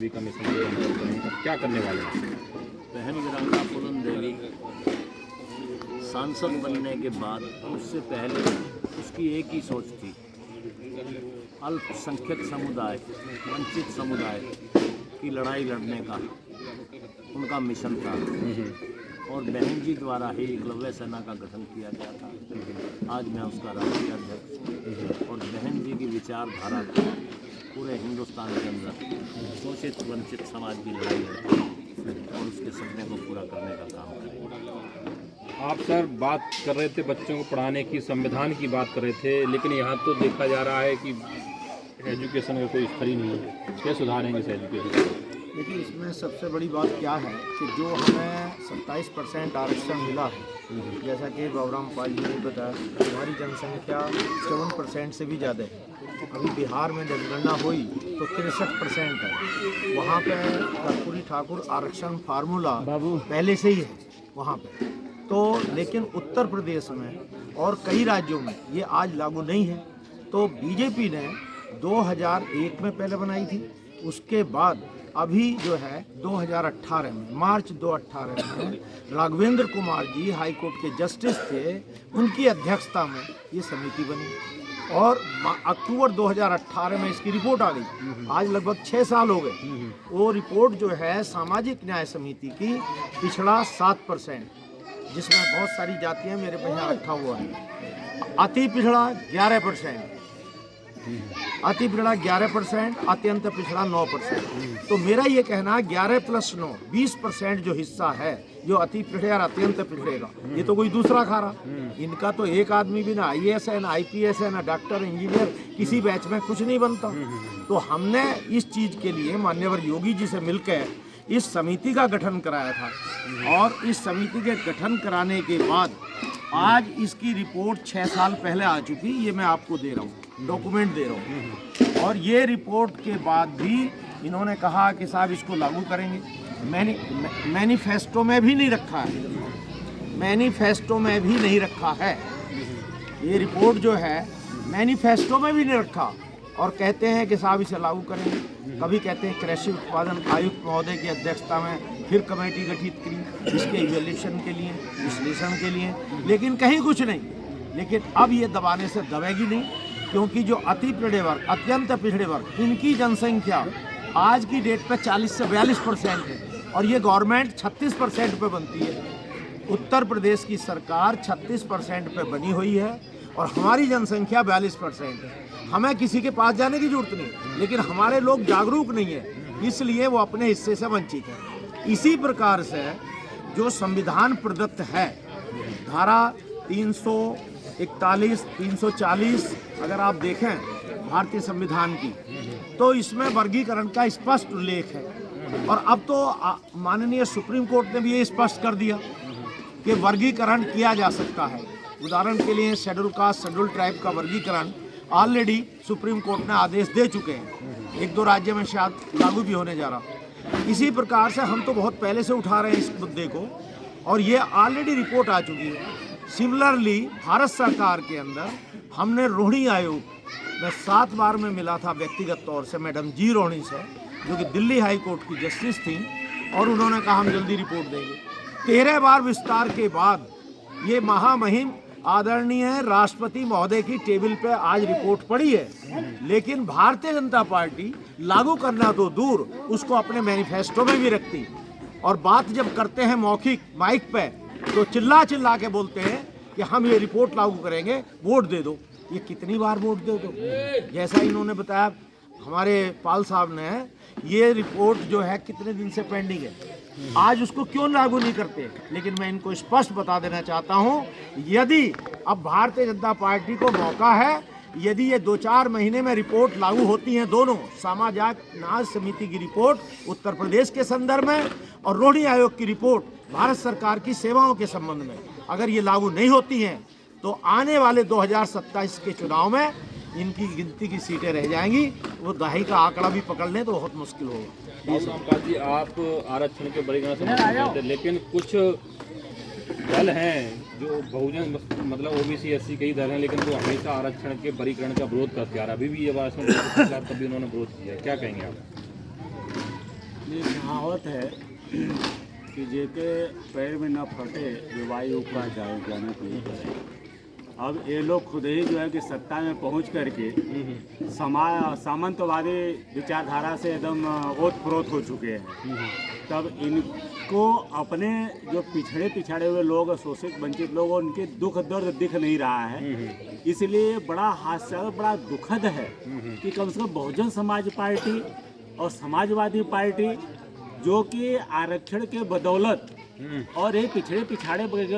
क्या करने वाले हैं? बहन वीरांगना पूनम देवी सांसद बनने के बाद उससे पहले उसकी एक ही सोच थी, अल्पसंख्यक समुदाय, वंचित समुदाय की लड़ाई लड़ने का उनका मिशन था। और बहन जी द्वारा ही एकलव्य सेना का गठन किया गया था। आज मैं उसका राष्ट्रीय अध्यक्ष हूँ और बहन जी की विचारधारा पूरे हिंदुस्तान के अंदर शोषित वंचित समाज की लड़ाई लड़ते और उसके सपने को पूरा करने का काम करेंगे। आप सर बात कर रहे थे बच्चों को पढ़ाने की, संविधान की बात कर रहे थे, लेकिन यहाँ तो देखा जा रहा है कि एजुकेशन का कोई स्तर ही नहीं है। क्या सुधारेंगे इस एजुकेशन? देखिए, इसमें सबसे बड़ी बात क्या है कि जो हमें 27% आरक्षण मिला है, जैसा कि बाबूराम पाल जी ने बताया, हमारी जनसंख्या 54% से भी ज़्यादा है। अभी बिहार में जनगणना हुई तो 63% है। वहाँ पे कर्पूरी ठाकुर आरक्षण फार्मूला पहले से ही है वहाँ पे। तो लेकिन उत्तर प्रदेश में और कई राज्यों में ये आज लागू नहीं है। तो बीजेपी ने 2001 में पहले बनाई थी, उसके बाद अभी जो है 2018 में, मार्च 2018 में राघवेंद्र कुमार जी हाई कोर्ट के जस्टिस थे, उनकी अध्यक्षता में ये समिति बनी और अक्टूबर 2018 में इसकी रिपोर्ट आ गई। आज लगभग 6 साल हो गए। वो रिपोर्ट जो है सामाजिक न्याय समिति की, पिछड़ा 7%, जिसमें बहुत सारी जातियां मेरे पे यहाँ रखा हुआ है। अति पिछड़ा 11%, अति पिछड़ा 11%, अत्यंत पिछड़ा 9%। तो मेरा ये कहना 11 + 9 20% जो हिस्सा है, जो अति पिछड़े और अत्यंत पिछड़े का, ये तो कोई दूसरा खा रहा। इनका तो एक आदमी भी ना IAS है, ना IPS है, ना डॉक्टर, इंजीनियर, किसी बैच में कुछ नहीं बनता। तो हमने इस चीज़ के लिए मान्यवर योगी जी से मिलकर इस समिति का गठन कराया था और इस समिति के गठन कराने के बाद आज इसकी रिपोर्ट 6 साल पहले आ चुकी, ये मैं आपको दे रहा हूँ, डॉक्यूमेंट दे रहा हूँ। और ये रिपोर्ट के बाद भी इन्होंने कहा कि साहब इसको लागू करेंगे। मैनिफेस्टो में भी नहीं रखा है, मैनिफेस्टो में भी नहीं रखा है। ये रिपोर्ट जो है मैनिफेस्टो में भी नहीं रखा और कहते हैं कि साहब इसे लागू करेंगे। कभी कहते हैं कृषि उत्पादन आयुक्त महोदय की अध्यक्षता में फिर कमेटी गठित की इसके इवैल्यूएशन के लिए, विश्लेषण के लिए, लेकिन कहीं कुछ नहीं। लेकिन अब ये दबाने से दबेगी नहीं, क्योंकि जो अति पिछड़े वर्ग, अत्यंत पिछड़े वर्ग, इनकी जनसंख्या आज की डेट पे 40 से 42% है और ये गवर्नमेंट 36% पे बनती है। उत्तर प्रदेश की सरकार 36% पे बनी हुई है और हमारी जनसंख्या 42% है। हमें किसी के पास जाने की जरूरत नहीं, लेकिन हमारे लोग जागरूक नहीं है, इसलिए वो अपने हिस्से से वंचित है। इसी प्रकार से जो संविधान प्रदत्त है, धारा 341, 340 अगर आप देखें भारतीय संविधान की, तो इसमें वर्गीकरण का स्पष्ट उल्लेख है। और अब तो माननीय सुप्रीम कोर्ट ने भी ये स्पष्ट कर दिया कि वर्गीकरण किया जा सकता है। उदाहरण के लिए शेड्यूल कास्ट, शेड्यूल ट्राइब का वर्गीकरण ऑलरेडी सुप्रीम कोर्ट ने आदेश दे चुके हैं। 1-2 राज्य में शायद लागू भी होने जा रहा। इसी प्रकार से हम तो बहुत पहले से उठा रहे हैं इस मुद्दे को और ये ऑलरेडी रिपोर्ट आ चुकी है। सिमिलरली भारत सरकार के अंदर हमने रोहिणी आयोग में 7 बार में मिला था व्यक्तिगत तौर से मैडम जी रोहिणी से, जो कि दिल्ली हाई कोर्ट की जस्टिस थी, और उन्होंने कहा हम जल्दी रिपोर्ट देंगे। 13 बार विस्तार के बाद ये महामहिम आदरणीय राष्ट्रपति महोदय की टेबल पे आज रिपोर्ट पड़ी है, लेकिन भारतीय जनता पार्टी लागू करना तो दूर, उसको अपने मैनिफेस्टो में भी रखती। और बात जब करते हैं मौखिक माइक पे तो चिल्ला चिल्ला के बोलते हैं कि हम ये रिपोर्ट लागू करेंगे, वोट दे दो। ये कितनी बार वोट दे दो? जैसा इन्होंने बताया हमारे पाल साहब ने, ये रिपोर्ट जो है कितने दिन से पेंडिंग है, आज उसको क्यों लागू नहीं करते? लेकिन मैं इनको स्पष्ट बता देना चाहता हूं, यदि अब भारतीय जनता पार्टी को मौका है, यदि ये 2-4 महीने में रिपोर्ट लागू होती हैं, दोनों सामाजिक न्याय समिति की रिपोर्ट उत्तर प्रदेश के संदर्भ में और रोहिणी आयोग की रिपोर्ट भारत सरकार की सेवाओं के संबंध में, अगर ये लागू नहीं होती हैं तो आने वाले 2027 के चुनाव में इनकी गिनती की सीटें रह जाएंगी। वो दहाई का आंकड़ा भी पकड़ लें तो बहुत मुश्किल होगा। जी, आप आरक्षण के बड़ी समर्थन थे, लेकिन कुछ दल हैं जो बहुजन मतलब OBC SC के ही दल हैं, लेकिन वो हमेशा आरक्षण के वर्गीकरण का विरोध करते आ रहा है। अभी भी ये बात तभी उन्होंने विरोध किया, क्या कहेंगे आप? ये कहावत है कि जेके पैर में न फटे जो वायु का जाए जाने के लिए करे। अब ये लोग खुद ही जो है कि सत्ता में पहुंच करके सामंतवादी विचारधारा से एकदम ओत-प्रोत हो चुके हैं। तब इनको अपने जो पिछड़े हुए लोग, शोषित वंचित लोग, उनके दुख दर्द दिख नहीं रहा है। इसलिए बड़ा हास्य, बड़ा दुखद है कि कम से कम बहुजन समाज पार्टी और समाजवादी पार्टी जो कि आरक्षण के बदौलत और ये पिछड़े